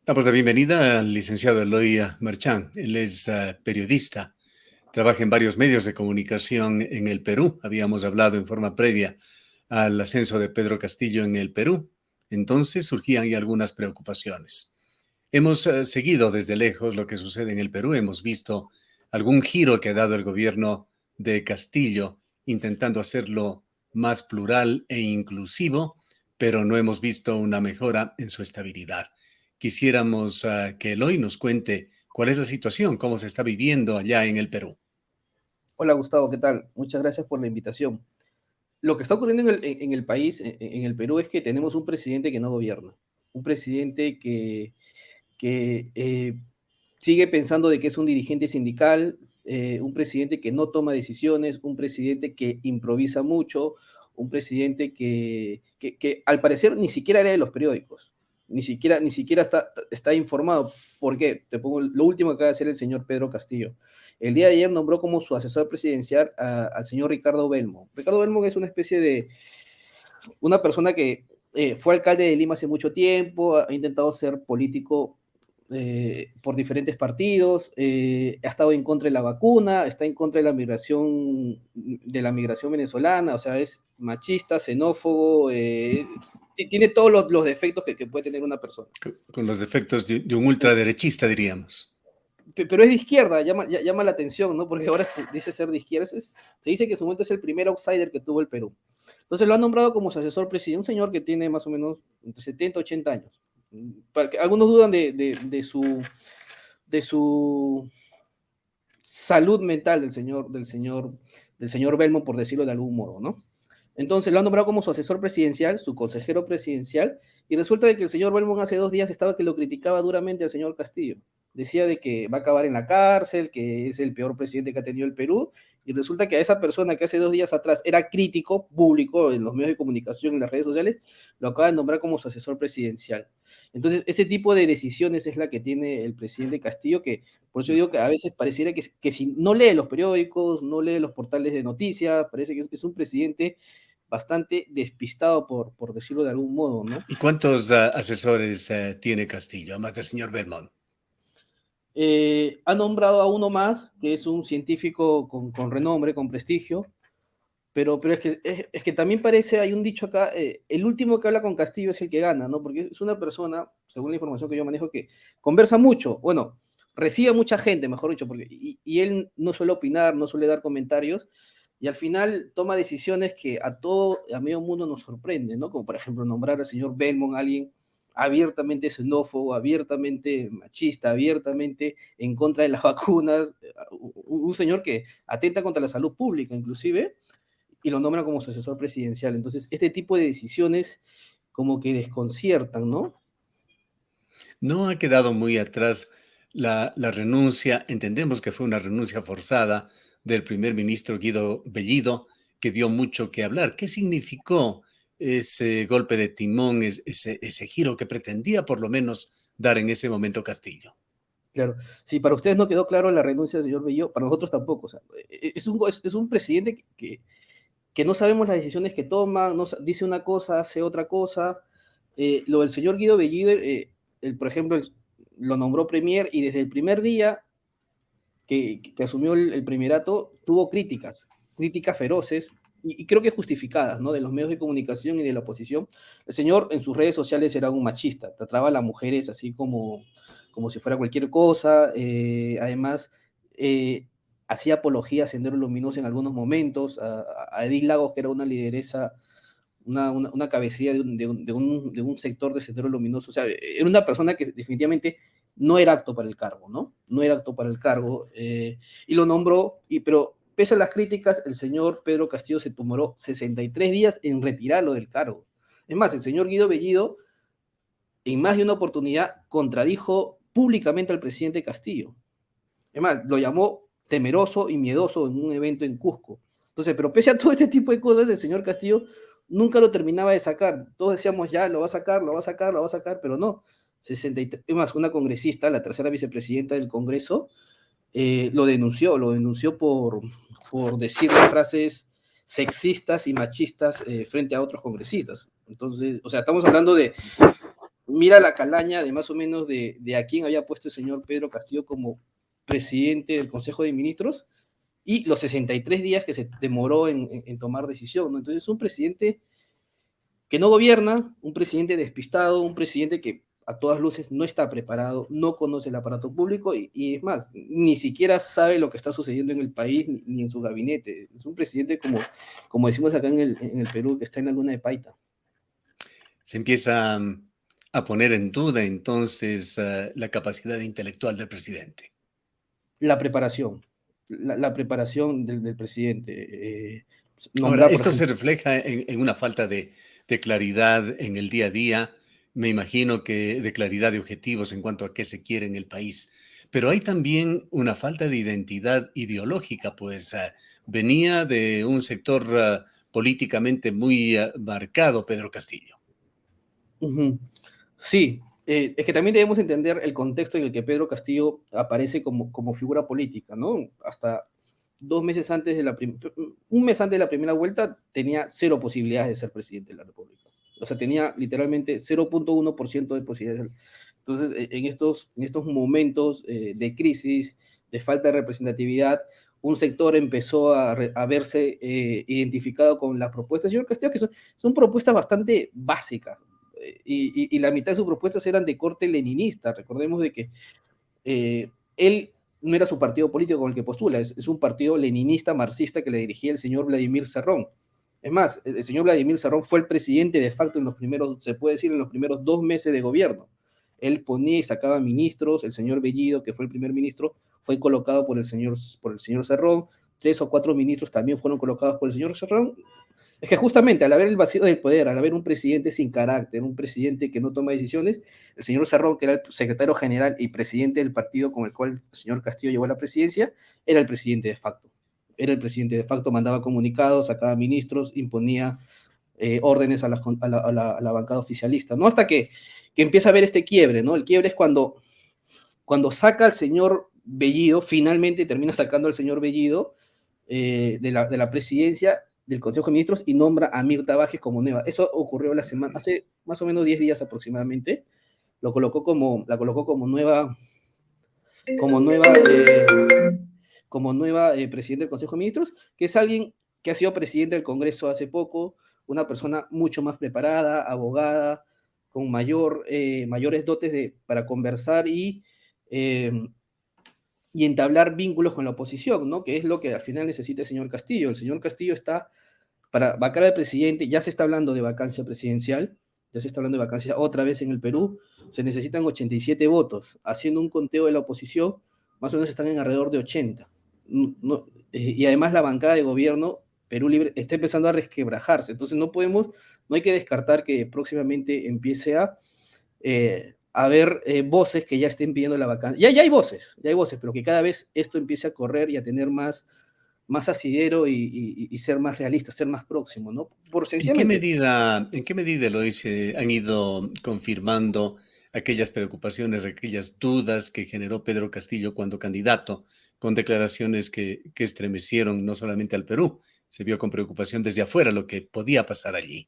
Damos la bienvenida al licenciado Eloy Marchán. Él es periodista, trabaja en varios medios de comunicación en el Perú. Habíamos hablado en forma previa al ascenso de Pedro Castillo en el Perú. Entonces surgían ya algunas preocupaciones. Hemos seguido desde lejos lo que sucede en el Perú. Hemos visto algún giro que ha dado el gobierno de Castillo intentando hacerlo más plural e inclusivo, pero no hemos visto una mejora en su estabilidad. Quisiéramos que Eloy nos cuente cuál es la situación, cómo se está viviendo allá en el Perú. Hola Gustavo, ¿qué tal? Muchas gracias por la invitación. Lo que está ocurriendo en el país, en el Perú, es que tenemos un presidente que no gobierna, un presidente que sigue pensando de que es un dirigente sindical, un presidente que no toma decisiones, un presidente que improvisa mucho, un presidente que al parecer ni siquiera lee los periódicos, ni siquiera está informado. ¿Por qué? Te pongo lo último que acaba de hacer el señor Pedro Castillo. El día de ayer nombró como su asesor presidencial al señor Ricardo Belmo. Ricardo Belmo es una especie de una persona que fue alcalde de Lima hace mucho tiempo, ha intentado ser político por diferentes partidos, ha estado en contra de la vacuna, está en contra de la migración venezolana, o sea, es machista, xenófobo, tiene todos los defectos que puede tener una persona. Con los defectos de un ultraderechista, diríamos. Pero es de izquierda, llama la atención, ¿no? Porque ahora se dice ser de izquierda. Se dice que en su momento es el primer outsider que tuvo el Perú. Entonces lo han nombrado como su asesor presidente, un señor que tiene más o menos entre 70 y 80 años. Algunos dudan de su salud mental del señor Belmont, por decirlo de algún modo, ¿no? Entonces lo han nombrado como su asesor presidencial, su consejero presidencial, y resulta de que el señor Belmont hace 2 días estaba que lo criticaba duramente al señor Castillo. Decía de que va a acabar en la cárcel, que es el peor presidente que ha tenido el Perú, y resulta que a esa persona que hace 2 días atrás era crítico público en los medios de comunicación, en las redes sociales, lo acaba de nombrar como su asesor presidencial. Entonces, ese tipo de decisiones es la que tiene el presidente Castillo, que por eso digo que a veces pareciera que si no lee los periódicos, no lee los portales de noticias, parece que es un presidente bastante despistado, por decirlo de algún modo, ¿no? ¿Y cuántos asesores tiene Castillo, además del señor Belmont? Ha nombrado a uno más, que es un científico con renombre, con prestigio, pero es que también parece, hay un dicho acá, el último que habla con Castillo es el que gana, ¿no? Porque es una persona, según la información que yo manejo, que conversa mucho, bueno, recibe a mucha gente, mejor dicho, y él no suele opinar, no suele dar comentarios, y al final toma decisiones que a medio mundo nos sorprende, ¿no? Como por ejemplo nombrar al señor Belmont, alguien abiertamente xenófobo, abiertamente machista, abiertamente en contra de las vacunas, un señor que atenta contra la salud pública, inclusive, y lo nombra como su asesor presidencial. Entonces, este tipo de decisiones como que desconciertan, ¿no? No ha quedado muy atrás la renuncia, entendemos que fue una renuncia forzada del primer ministro Guido Bellido, que dio mucho que hablar. ¿Qué significó ese golpe de timón, ese giro que pretendía por lo menos dar en ese momento Castillo? Claro, si para ustedes no quedó claro la renuncia del señor Bello, para nosotros tampoco. O sea, es un presidente que no sabemos las decisiones que toma, no, dice una cosa, hace otra cosa. Lo del señor Guido Bellido, por ejemplo, lo nombró premier, y desde el primer día que asumió el primerato, tuvo críticas feroces, y creo que justificadas, ¿no? De los medios de comunicación y de la oposición. El señor en sus redes sociales era un machista, trataba a las mujeres así como si fuera cualquier cosa. Además, eh, hacía apología a Sendero Luminoso en algunos momentos, a Edith Lagos, que era una lideresa, una cabecilla de un sector de Sendero Luminoso. O sea, era una persona que definitivamente no era apto para el cargo, ¿no? No era apto para el cargo, y lo nombró, pero pese a las críticas, el señor Pedro Castillo se tomó 63 días en retirarlo del cargo. Es más, el señor Guido Bellido, en más de una oportunidad, contradijo públicamente al presidente Castillo. Es más, lo llamó temeroso y miedoso en un evento en Cusco. Entonces, pero pese a todo este tipo de cosas, el señor Castillo nunca lo terminaba de sacar. Todos decíamos, ya, lo va a sacar, lo va a sacar, lo va a sacar, pero no. 63, es más, una congresista, la tercera vicepresidenta del Congreso, lo denunció por decir frases sexistas y machistas frente a otros congresistas. Entonces, o sea, estamos hablando mira la calaña de más o menos de a quién había puesto el señor Pedro Castillo como presidente del Consejo de Ministros y los 63 días que se demoró en tomar decisión, ¿no? Entonces, un presidente que no gobierna, un presidente despistado, un presidente que a todas luces no está preparado, no conoce el aparato público y es más, ni siquiera sabe lo que está sucediendo en el país ni en su gabinete. Es un presidente como decimos acá en el Perú, que está en la luna de paita. Se empieza a poner en duda entonces la capacidad intelectual del presidente. La preparación, la preparación del presidente. Ahora, Nombrar, por esto se ejemplo, refleja en una falta de claridad en el día a día, me imagino que de claridad de objetivos en cuanto a qué se quiere en el país. Pero hay también una falta de identidad ideológica, pues venía de un sector políticamente muy marcado, Pedro Castillo. ujú. Sí, es que también debemos entender el contexto en el que Pedro Castillo aparece como figura política, ¿no? Hasta 2 meses antes un mes antes de la primera vuelta tenía cero posibilidades de ser presidente de la República. O sea, tenía literalmente 0,1% de posibilidades. Entonces, en estos momentos de crisis, de falta de representatividad, un sector empezó a verse identificado con las propuestas. Yo creo que son propuestas bastante básicas, y la mitad de sus propuestas eran de corte leninista. Recordemos de que él no era su partido político con el que postula, es un partido leninista marxista que le dirigía el señor Vladimir Serrón. Es más, el señor Vladimir Serrón fue el presidente de facto en los primeros, se puede decir, en los primeros 2 meses de gobierno. Él ponía y sacaba ministros, el señor Bellido, que fue el primer ministro, fue colocado por el señor Serrón, 3 o 4 ministros también fueron colocados por el señor Serrón. Es que justamente al haber el vacío del poder, al haber un presidente sin carácter, un presidente que no toma decisiones, el señor Cerrón, que era el secretario general y presidente del partido con el cual el señor Castillo llegó a la presidencia, era el presidente de facto. Era el presidente de facto, mandaba comunicados, sacaba ministros, imponía órdenes a la bancada oficialista, ¿no? Hasta que empieza a haber este quiebre, ¿no? El quiebre es cuando saca al señor Bellido, finalmente termina sacando al señor Bellido de la presidencia del Consejo de Ministros y nombra a Mirta Vázquez como nueva. Eso ocurrió hace más o menos 10 días aproximadamente. La colocó como nueva, presidenta del Consejo de Ministros, que es alguien que ha sido presidente del Congreso hace poco, una persona mucho más preparada, abogada, con mayores dotes para conversar eh, y entablar vínculos con la oposición, ¿no? Que es lo que al final necesita el señor Castillo. El señor Castillo está para vacar al presidente, ya se está hablando de vacancia presidencial, ya se está hablando de vacancia otra vez en el Perú, se necesitan 87 votos. Haciendo un conteo de la oposición, más o menos están en alrededor de 80. Y además la bancada de gobierno, Perú Libre, está empezando a resquebrajarse. Entonces no hay que descartar que próximamente empiece a haber voces que ya estén pidiendo la vacancia. Ya hay voces, pero que cada vez esto empiece a correr y a tener más asidero y ser más realista, ser más próximo, ¿no? Por sencillamente, En qué medida, Eloy, se han ido confirmando aquellas preocupaciones, aquellas dudas que generó Pedro Castillo cuando candidato, con declaraciones que estremecieron no solamente al Perú, se vio con preocupación desde afuera lo que podía pasar allí?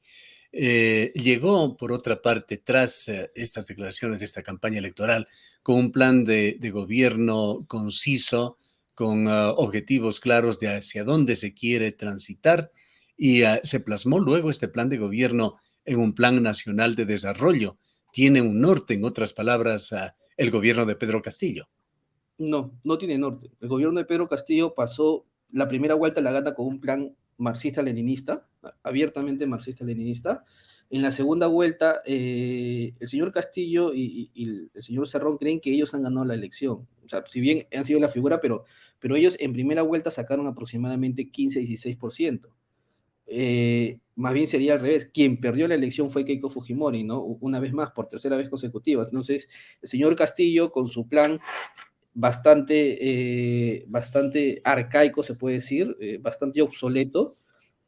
Llegó, por otra parte, tras estas declaraciones de esta campaña electoral, con un plan de gobierno conciso, con objetivos claros de hacia dónde se quiere transitar y se plasmó luego este plan de gobierno en un plan nacional de desarrollo. Tiene un norte, en otras palabras, el gobierno de Pedro Castillo. no tiene norte. El gobierno de Pedro Castillo pasó la primera vuelta, la gana con un plan marxista-leninista, abiertamente marxista-leninista. En la segunda vuelta, el señor Castillo y el señor Cerrón creen que ellos han ganado la elección. O sea, si bien han sido la figura, pero ellos en primera vuelta sacaron aproximadamente 15-16%. Más bien sería al revés. Quien perdió la elección fue Keiko Fujimori, ¿no? Una vez más, por tercera vez consecutiva. Entonces, el señor Castillo, con su plan bastante arcaico, se puede decir, bastante obsoleto,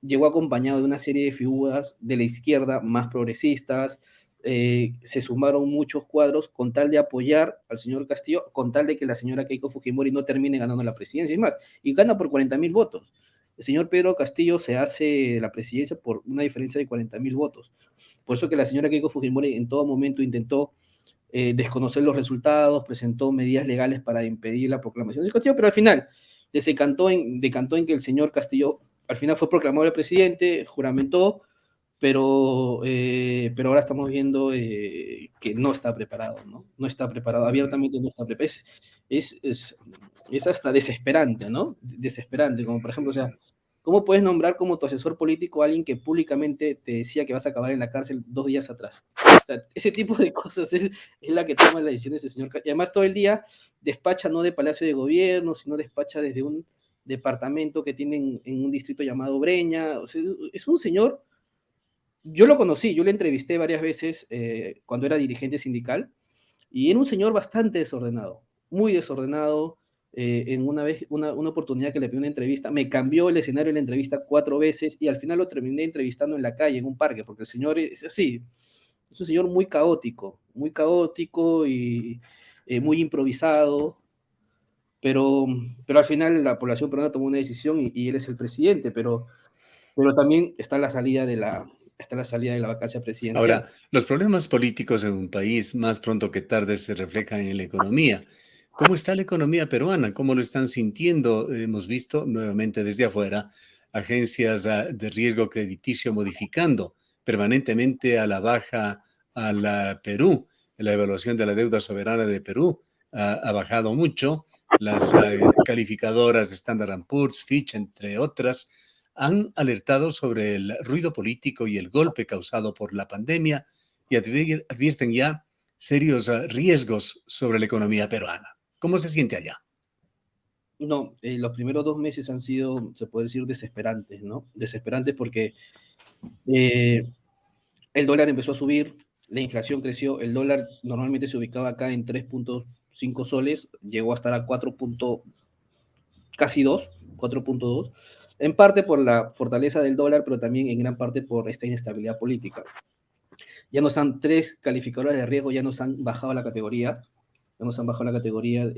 llegó acompañado de una serie de figuras de la izquierda más progresistas. Se sumaron muchos cuadros con tal de apoyar al señor Castillo, con tal de que la señora Keiko Fujimori no termine ganando la presidencia y más, y gana por 40.000 votos. el señor Pedro Castillo se hace la presidencia por una diferencia de 40.000 votos. Por eso que la señora Keiko Fujimori en todo momento intentó desconocer los resultados, presentó medidas legales para impedir la proclamación del Castillo, pero al final decantó en que el señor Castillo al final fue proclamado el presidente, juramentó, pero ahora estamos viendo que no está preparado, ¿no? No está preparado, abiertamente no está preparado. Es hasta desesperante, ¿no? Desesperante, como por ejemplo, o sea, ¿cómo puedes nombrar como tu asesor político a alguien que públicamente te decía que vas a acabar en la cárcel 2 días atrás? O sea, ese tipo de cosas es la que toma las decisiones del señor. Y además todo el día despacha no de Palacio de Gobierno, sino despacha desde un departamento que tienen en un distrito llamado Breña. O sea, es un señor, yo lo conocí, yo le entrevisté varias veces cuando era dirigente sindical, y era un señor bastante desordenado, muy desordenado. En una oportunidad que le pedí una entrevista, me cambió el escenario de la entrevista 4 veces y al final lo terminé entrevistando en la calle, en un parque, porque el señor es así, es un señor muy caótico y muy improvisado, pero, pero al final la población peruana tomó una decisión y él es el presidente, pero también está la salida de la vacancia presidencial. Ahora, los problemas políticos en un país más pronto que tarde se reflejan en la economía. ¿Cómo está la economía peruana? ¿Cómo lo están sintiendo? Hemos visto nuevamente desde afuera agencias de riesgo crediticio modificando permanentemente a la baja a la Perú. La evaluación de la deuda soberana de Perú ha bajado mucho. Las calificadoras Standard Poor's, Fitch, entre otras, han alertado sobre el ruido político y el golpe causado por la pandemia y advierten ya serios riesgos sobre la economía peruana. ¿Cómo se siente allá? No, los primeros 2 meses han sido, se puede decir, desesperantes, ¿no? Desesperantes porque eh, el dólar empezó a subir, la inflación creció, el dólar normalmente se ubicaba acá en 3.5 soles, llegó a estar a 4, casi 2, 4.2, en parte por la fortaleza del dólar, pero también en gran parte por esta inestabilidad política. Ya nos han 3 calificadoras de riesgo, ya nos han bajado la categoría, ya nos han bajado la categoría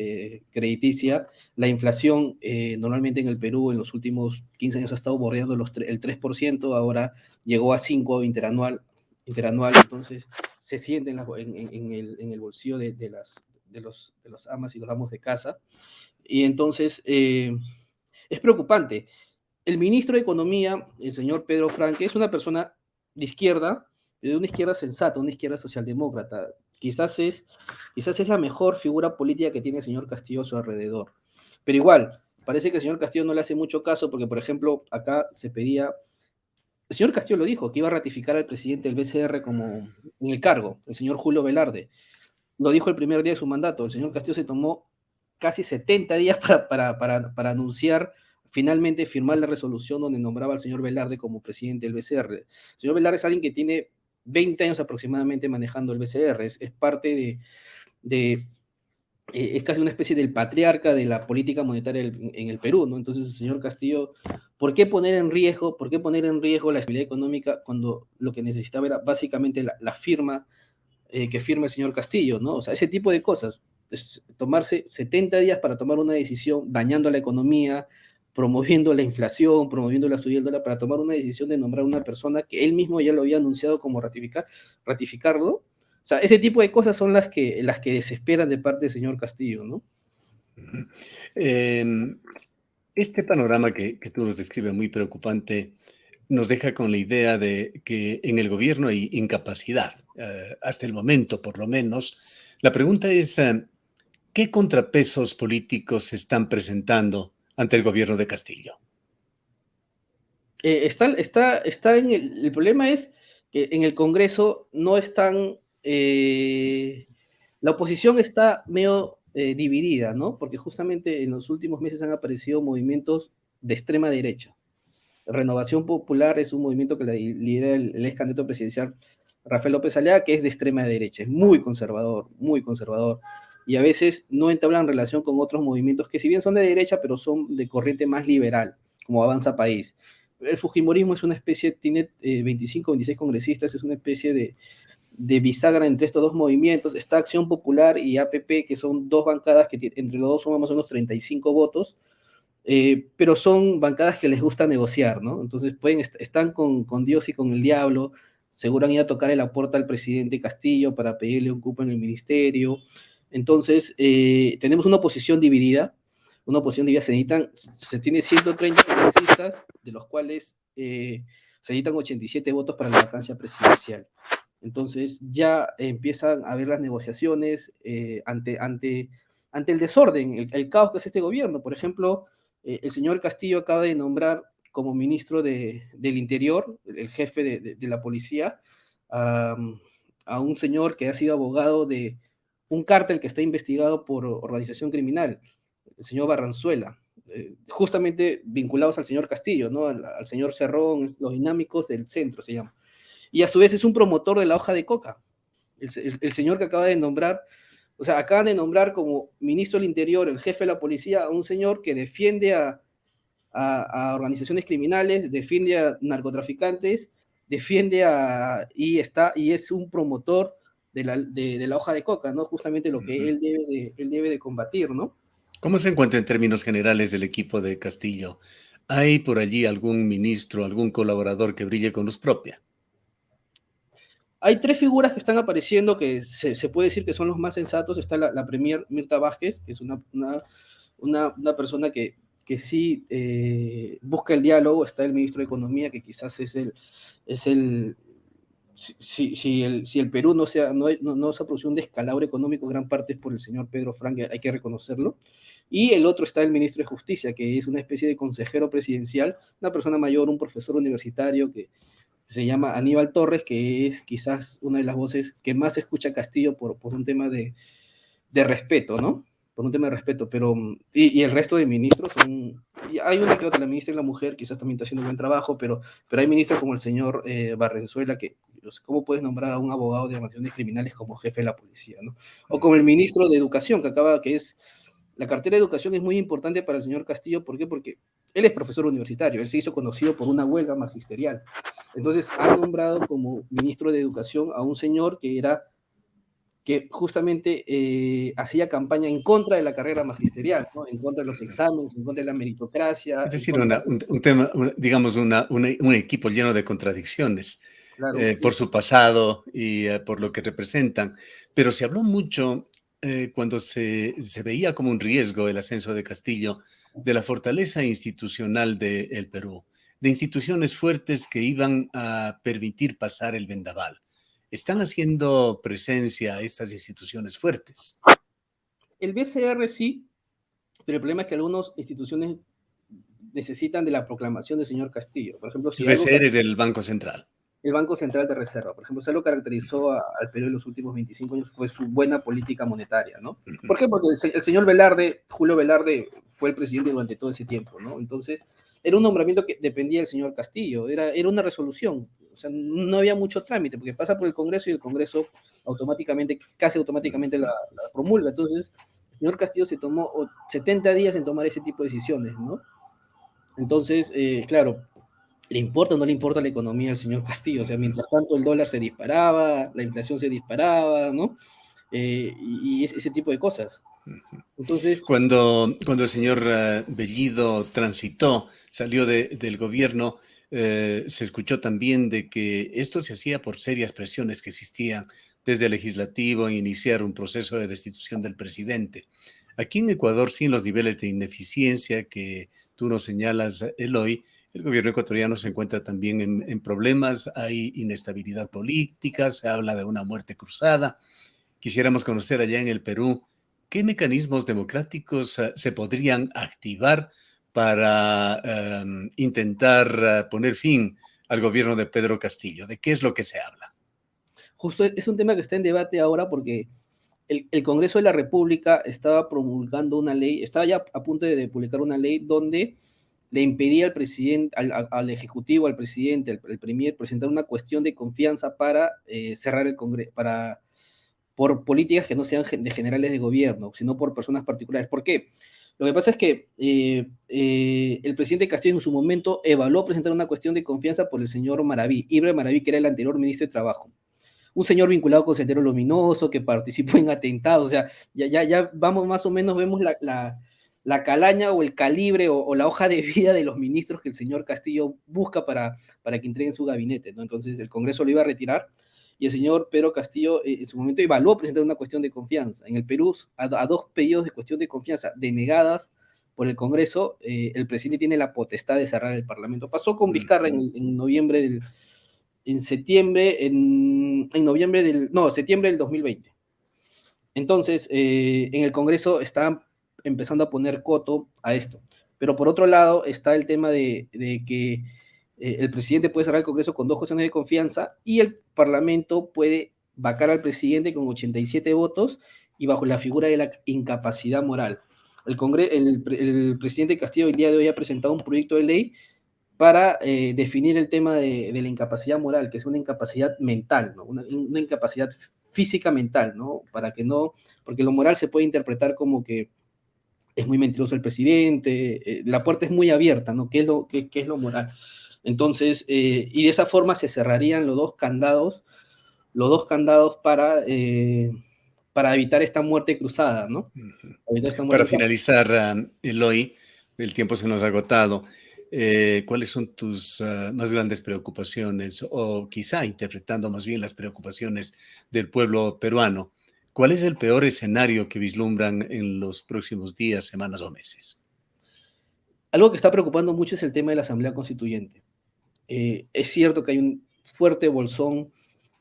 crediticia. La inflación normalmente en el Perú en los últimos 15 años ha estado bordeando el 3%, ahora llegó a 5 interanual, entonces se siente en el bolsillo de los amas y los amos de casa. Y entonces es preocupante. El ministro de Economía, el señor Pedro Franque, es una persona de izquierda, de una izquierda sensata, una izquierda socialdemócrata. Quizás es la mejor figura política que tiene el señor Castillo a su alrededor. Pero igual, parece que el señor Castillo no le hace mucho caso porque, por ejemplo, acá se pedía, el señor Castillo lo dijo, que iba a ratificar al presidente del BCR como en el cargo, el señor Julio Velarde. Lo dijo el primer día de su mandato. El señor Castillo se tomó casi 70 días para anunciar, finalmente firmar la resolución donde nombraba al señor Velarde como presidente del BCR. El señor Velarde es alguien que tiene 20 años aproximadamente manejando el BCR, es parte de es casi una especie del patriarca de la política monetaria en el Perú, ¿no? Entonces, el señor Castillo, por qué poner en riesgo la estabilidad económica cuando lo que necesitaba era básicamente la firma que firma el señor Castillo, ¿no? O sea, ese tipo de cosas. Tomarse 70 días para tomar una decisión dañando la economía, promoviendo la inflación, promoviendo la subida del dólar, para tomar una decisión de nombrar a una persona que él mismo ya lo había anunciado como ratificarlo. O sea, ese tipo de cosas son las que desesperan de parte del señor Castillo, ¿no? Em, Este panorama que tú nos describes muy preocupante nos deja con la idea de que en el gobierno hay incapacidad, hasta el momento por lo menos. La pregunta es, ¿qué contrapesos políticos se están presentando ante el gobierno de Castillo? El problema es que en el Congreso no están, la oposición está medio dividida, ¿no? Porque justamente en los últimos meses han aparecido movimientos de extrema derecha. Renovación Popular es un movimiento que lidera el ex candidato presidencial Rafael López Alea, que es de extrema derecha, es muy conservador, y a veces no entablan relación con otros movimientos que si bien son de derecha, pero son de corriente más liberal, como Avanza País. El Fujimorismo es una especie, tiene 25, 26 congresistas, es una especie de bisagra entre estos dos movimientos. Está Acción Popular y APP, que son dos bancadas que entre los dos suman más o menos 35 votos, pero son bancadas que les gusta negociar, ¿no? Entonces están con Dios y con el diablo, seguro han ido a tocar la puerta al presidente Castillo para pedirle un cupo en el ministerio. Entonces, tenemos una oposición dividida, se tiene 130 congresistas, de los cuales se necesitan 87 votos para la vacancia presidencial. Entonces ya empiezan a haber las negociaciones ante el desorden, el caos que es este gobierno. Por ejemplo, el señor Castillo acaba de nombrar como ministro del Interior, el jefe de la policía, a, a un señor que ha sido abogado de un cártel que está investigado por organización criminal, el señor Barranzuela, justamente vinculados al señor Castillo, ¿no? Al señor Cerrón, los dinámicos del centro se llama. Y a su vez es un promotor de la hoja de coca. El señor que acaba de nombrar, o sea, acaban de nombrar como ministro del Interior, el jefe de la policía, a un señor que defiende a organizaciones criminales, defiende a narcotraficantes, y es un promotor de la hoja de coca, ¿no? Justamente lo que él debe de combatir, ¿no? ¿Cómo se encuentra en términos generales del equipo de Castillo? ¿Hay por allí algún ministro, algún colaborador que brille con luz propia? Hay tres figuras que están apareciendo que se puede decir que son los más sensatos. Está la premier Mirta Vázquez, que es una persona que sí busca el diálogo. Está el ministro de Economía, que quizás es el si el Perú no se ha producido un descalabro económico, gran parte es por el señor Pedro Frank, hay que reconocerlo. Y el otro está el ministro de Justicia, que es una especie de consejero presidencial, una persona mayor, un profesor universitario que se llama Aníbal Torres, que es quizás una de las voces que más escucha Castillo por un tema de respeto, ¿no? Por un tema de respeto, pero y el resto de ministros son, hay una que otra, la ministra de la Mujer quizás también está haciendo un buen trabajo, pero hay ministros como el señor Barrenzuela, que ¿cómo puedes nombrar a un abogado de organizaciones criminales como jefe de la policía, ¿no? O como el ministro de Educación, la cartera de Educación es muy importante para el señor Castillo. ¿Por qué? Porque él es profesor universitario, él se hizo conocido por una huelga magisterial. Entonces ha nombrado como ministro de Educación a un señor que justamente hacía campaña en contra de la carrera magisterial, ¿no? En contra de los exámenes, en contra de la meritocracia, Es en decir, contra, un tema, digamos, un equipo lleno de contradicciones claro, por su pasado y por lo que representan. Pero se habló mucho cuando se veía como un riesgo el ascenso de Castillo de la fortaleza institucional del Perú, de instituciones fuertes que iban a permitir pasar el vendaval. ¿Están haciendo presencia estas instituciones fuertes? el BCR sí, pero el problema es que algunas instituciones necesitan de la proclamación del señor Castillo. Por ejemplo, El si algo BCR es del Banco Central. el Banco Central de Reserva, por ejemplo, se lo caracterizó al Perú en los últimos 25 años fue su buena política monetaria, ¿no? ¿Por qué? Porque el señor Velarde, Julio Velarde, fue el presidente durante todo ese tiempo, ¿no? Entonces, era un nombramiento que dependía del señor Castillo, era una resolución, o sea, no había mucho trámite, porque pasa por el Congreso y el Congreso automáticamente, casi automáticamente la promulga. Entonces, el señor Castillo se tomó 70 días en tomar ese tipo de decisiones, ¿no? Entonces, claro, ¿le importa o no le importa la economía al señor Castillo? O sea, mientras tanto el dólar se disparaba, la inflación se disparaba, ¿no? Y ese tipo de cosas. Entonces, Cuando el señor Bellido transitó, salió del gobierno, se escuchó también de que esto se hacía por serias presiones que existían desde el legislativo en iniciar un proceso de destitución del presidente. Aquí en Ecuador, sin los niveles de ineficiencia que tú nos señalas, Eloy, el gobierno ecuatoriano se encuentra también en problemas, hay inestabilidad política, se habla de una muerte cruzada. Quisiéramos conocer allá en el Perú qué mecanismos democráticos se podrían activar para intentar poner fin al gobierno de Pedro Castillo. ¿De qué es lo que se habla? justo es un tema que está en debate ahora porque el Congreso de la República estaba promulgando una ley, estaba ya a punto de publicar una ley donde le impedía al presidente, al Ejecutivo, al presidente, al Premier, presentar una cuestión de confianza para cerrar el Congreso, por políticas que no sean de generales de gobierno, sino por personas particulares. ¿Por qué? Lo que pasa es que el presidente Castillo en su momento evaluó presentar una cuestión de confianza por el señor Maraví, Ibre Maraví, que era el anterior ministro de Trabajo. Un señor vinculado con Sendero Luminoso, que participó en atentados, o sea, ya vamos más o menos, vemos la calaña o el calibre o la hoja de vida de los ministros que el señor Castillo busca para que entreguen su gabinete, ¿no? Entonces el Congreso lo iba a retirar y el señor Pedro Castillo en su momento evaluó presentar una cuestión de confianza. En el Perú, a dos pedidos de cuestión de confianza denegadas por el Congreso, el presidente tiene la potestad de cerrar el Parlamento. Pasó con Vizcarra en noviembre del, en septiembre, en noviembre del, no, septiembre del 2020. Entonces, en el Congreso están empezando a poner coto a esto. Pero por otro lado está el tema de que el presidente puede cerrar el Congreso con dos cuestiones de confianza y el Parlamento puede vacar al presidente con 87 votos y bajo la figura de la incapacidad moral. El presidente Castillo el día de hoy ha presentado un proyecto de ley para definir el tema de la incapacidad moral, que es una incapacidad mental, ¿no? Una incapacidad física mental, ¿no? Para que no, porque lo moral se puede interpretar como que es muy mentiroso el presidente, la puerta es muy abierta, ¿no? ¿Qué es lo moral? Entonces, y de esa forma se cerrarían los dos candados para evitar esta muerte cruzada, ¿no? Para evitar esta Para muerte finalizar, Eloy, el tiempo se nos ha agotado. ¿Cuáles son tus más grandes preocupaciones o quizá interpretando más bien las preocupaciones del pueblo peruano? ¿Cuál es el peor escenario que vislumbran en los próximos días, semanas o meses? Algo que está preocupando mucho es el tema de la Asamblea Constituyente. Es cierto que hay un fuerte bolsón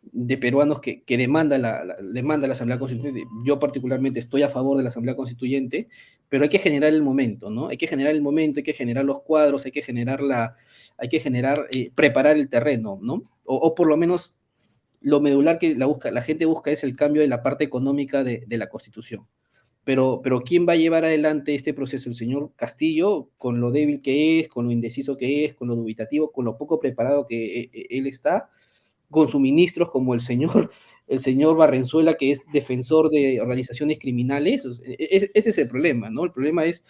de peruanos que demanda la Asamblea Constituyente. Yo particularmente estoy a favor de la Asamblea Constituyente, pero hay que generar el momento, ¿no? Hay que generar el momento, hay que generar los cuadros, preparar el terreno, ¿no? O por lo menos lo medular que la gente busca es el cambio de la parte económica de la Constitución. Pero ¿quién va a llevar adelante este proceso? El señor Castillo, con lo débil que es, con lo indeciso que es, con lo dubitativo, con lo poco preparado que él está, con sus ministros como el señor Barrenzuela, que es defensor de organizaciones criminales. Ese es el problema, ¿no? El problema es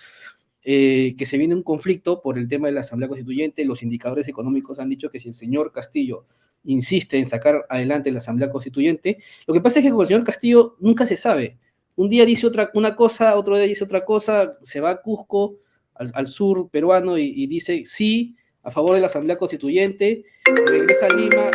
que se viene un conflicto por el tema de la Asamblea Constituyente. Los indicadores económicos han dicho que si el señor Castillo insiste en sacar adelante la Asamblea Constituyente, lo que pasa es que con el señor Castillo nunca se sabe. Un día dice una cosa, otro día dice otra cosa, se va a Cusco, al sur peruano, y dice sí, a favor de la Asamblea Constituyente, regresa a Lima,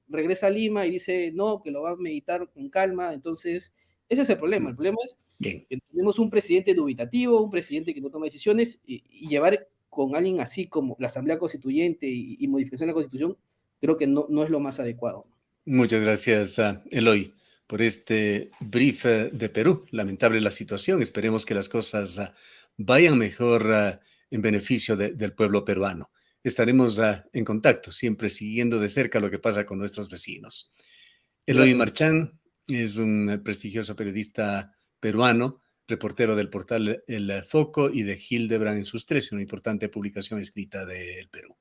regresa a Lima y dice no, que lo va a meditar con calma. Entonces, ese es el problema. El problema es Bien, que tenemos un presidente dubitativo, un presidente que no toma decisiones, y llevar con alguien así como la Asamblea Constituyente y modificación de la Constitución, creo que no es lo más adecuado. muchas gracias, Eloy, por este brief de Perú. Lamentable la situación. Esperemos que las cosas vayan mejor en beneficio del pueblo peruano. Estaremos en contacto, siempre siguiendo de cerca lo que pasa con nuestros vecinos. Eloy Gracias. Marchán es un prestigioso periodista peruano, reportero del portal El Foco y de Hildebrand en sus 13, una importante publicación escrita del Perú.